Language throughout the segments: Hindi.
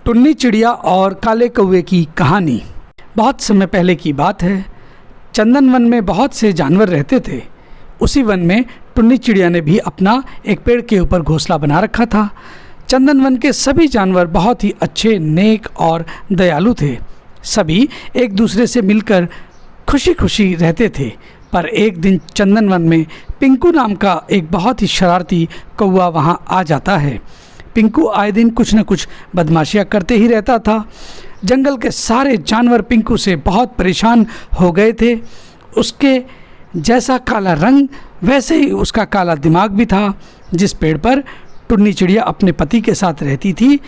टुन्नी चिड़िया और काले कौवे की कहानी। बहुत समय पहले की बात है। चंदन वन में बहुत से जानवर रहते थे। उसी वन में टुन्नी चिड़िया ने भी अपना एक पेड़ के ऊपर घोंसला बना रखा था। चंदन वन के सभी जानवर बहुत ही अच्छे, नेक और दयालु थे। सभी एक दूसरे से मिलकर खुशी खुशी रहते थे। पर एक दिन चंदन वन में पिंकू नाम का एक बहुत ही शरारती कौवा वहाँ आ जाता है। पिंकू आए दिन कुछ न कुछ बदमाशियाँ करते ही रहता था। जंगल के सारे जानवर पिंकू से बहुत परेशान हो गए थे। उसके जैसा काला रंग वैसे ही उसका काला दिमाग भी था। जिस पेड़ पर टुन्नी चिड़िया अपने पति के साथ रहती थी,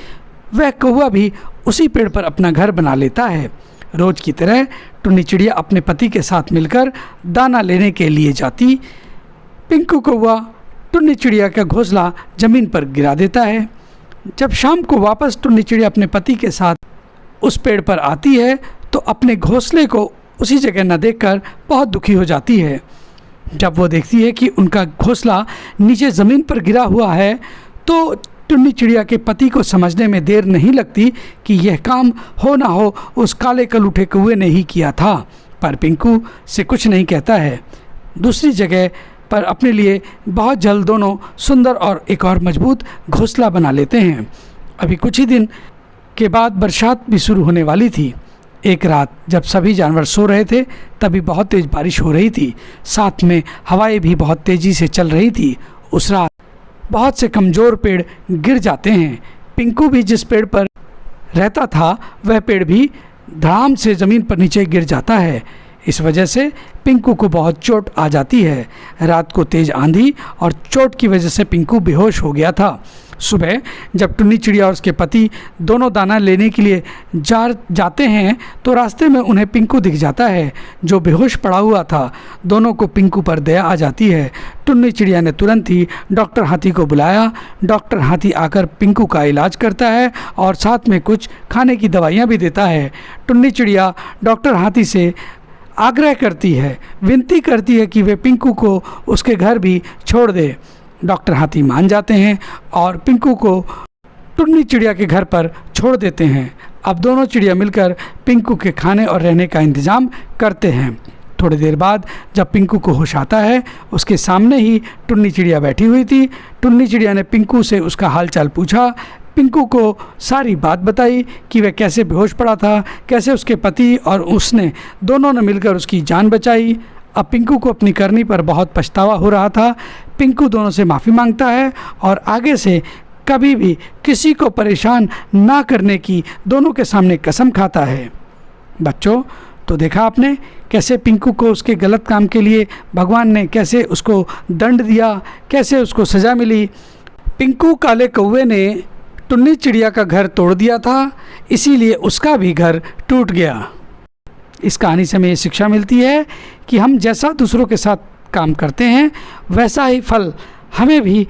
वह कौवा भी उसी पेड़ पर अपना घर बना लेता है। रोज की तरह टुन्नी चिड़िया अपने पति के साथ मिलकर दाना लेने के लिए जाती। पिंकू कौवा टुन्नी चिड़िया का घोंसला ज़मीन पर गिरा देता है। जब शाम को वापस टुन्नी चिड़िया अपने पति के साथ उस पेड़ पर आती है तो अपने घोंसले को उसी जगह न देखकर बहुत दुखी हो जाती है। जब वो देखती है कि उनका घोंसला नीचे ज़मीन पर गिरा हुआ है तो टुन्नी चिड़िया के पति को समझने में देर नहीं लगती कि यह काम हो ना हो उस काले कलूठे कौवे ने ही किया था। पर पिंकू से कुछ नहीं कहता है। दूसरी जगह पर अपने लिए बहुत जल्द दोनों सुंदर और एक और मजबूत घोंसला बना लेते हैं। अभी कुछ ही दिन के बाद बरसात भी शुरू होने वाली थी। एक रात जब सभी जानवर सो रहे थे तभी बहुत तेज़ बारिश हो रही थी। साथ में हवाएं भी बहुत तेज़ी से चल रही थी। उस रात बहुत से कमज़ोर पेड़ गिर जाते हैं। पिंकू भी जिस पेड़ पर रहता था वह पेड़ भी धड़ाम से ज़मीन पर नीचे गिर जाता है। इस वजह से पिंकू को बहुत चोट आ जाती है। रात को तेज़ आंधी और चोट की वजह से पिंकू बेहोश हो गया था। सुबह जब टुन्नी चिड़िया और उसके पति दोनों दाना लेने के लिए जाते हैं तो रास्ते में उन्हें पिंकू दिख जाता है जो बेहोश पड़ा हुआ था। दोनों को पिंकू पर दया आ जाती है। टुन्नी चिड़िया ने तुरंत ही डॉक्टर हाथी को बुलाया। डॉक्टर हाथी आकर पिंकू का इलाज करता है और साथ में कुछ खाने की दवाइयाँ भी देता है। टुन्नी चिड़िया डॉक्टर हाथी से आग्रह करती है, विनती करती है कि वे पिंकू को उसके घर भी छोड़ दे। डॉक्टर हाथी मान जाते हैं और पिंकू को टुन्नी चिड़िया के घर पर छोड़ देते हैं। अब दोनों चिड़िया मिलकर पिंकू के खाने और रहने का इंतज़ाम करते हैं। थोड़ी देर बाद जब पिंकू को होश आता है, उसके सामने ही टुन्नी चिड़िया बैठी हुई थी। टुन्नी चिड़िया ने पिंकू से उसका हालचाल पूछा। पिंकू को सारी बात बताई कि वह कैसे बेहोश पड़ा था, कैसे उसके पति और उसने दोनों ने मिलकर उसकी जान बचाई। अब पिंकू को अपनी करनी पर बहुत पछतावा हो रहा था। पिंकू दोनों से माफ़ी मांगता है और आगे से कभी भी किसी को परेशान ना करने की दोनों के सामने कसम खाता है। बच्चों, तो देखा आपने कैसे पिंकू को उसके गलत काम के लिए भगवान ने कैसे उसको दंड दिया, कैसे उसको सज़ा मिली। पिंकू काले कौवे ने टुन्नी चिड़िया का घर तोड़ दिया था, इसीलिए उसका भी घर टूट गया। इस कहानी से हमें ये शिक्षा मिलती है कि हम जैसा दूसरों के साथ काम करते हैं वैसा ही फल हमें भी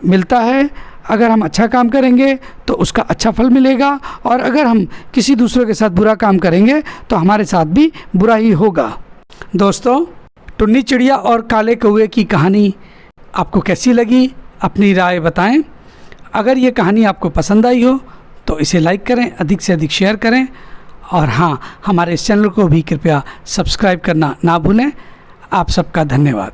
मिलता है। अगर हम अच्छा काम करेंगे तो उसका अच्छा फल मिलेगा और अगर हम किसी दूसरे के साथ बुरा काम करेंगे तो हमारे साथ भी बुरा ही होगा। दोस्तों, टुन्नी चिड़िया और काले कौवे की कहानी आपको कैसी लगी? अपनी राय बताएं। अगर ये कहानी आपको पसंद आई हो तो इसे लाइक करें, अधिक से अधिक शेयर करें और हाँ, हमारे इस चैनल को भी कृपया सब्सक्राइब करना ना भूलें। आप सबका धन्यवाद।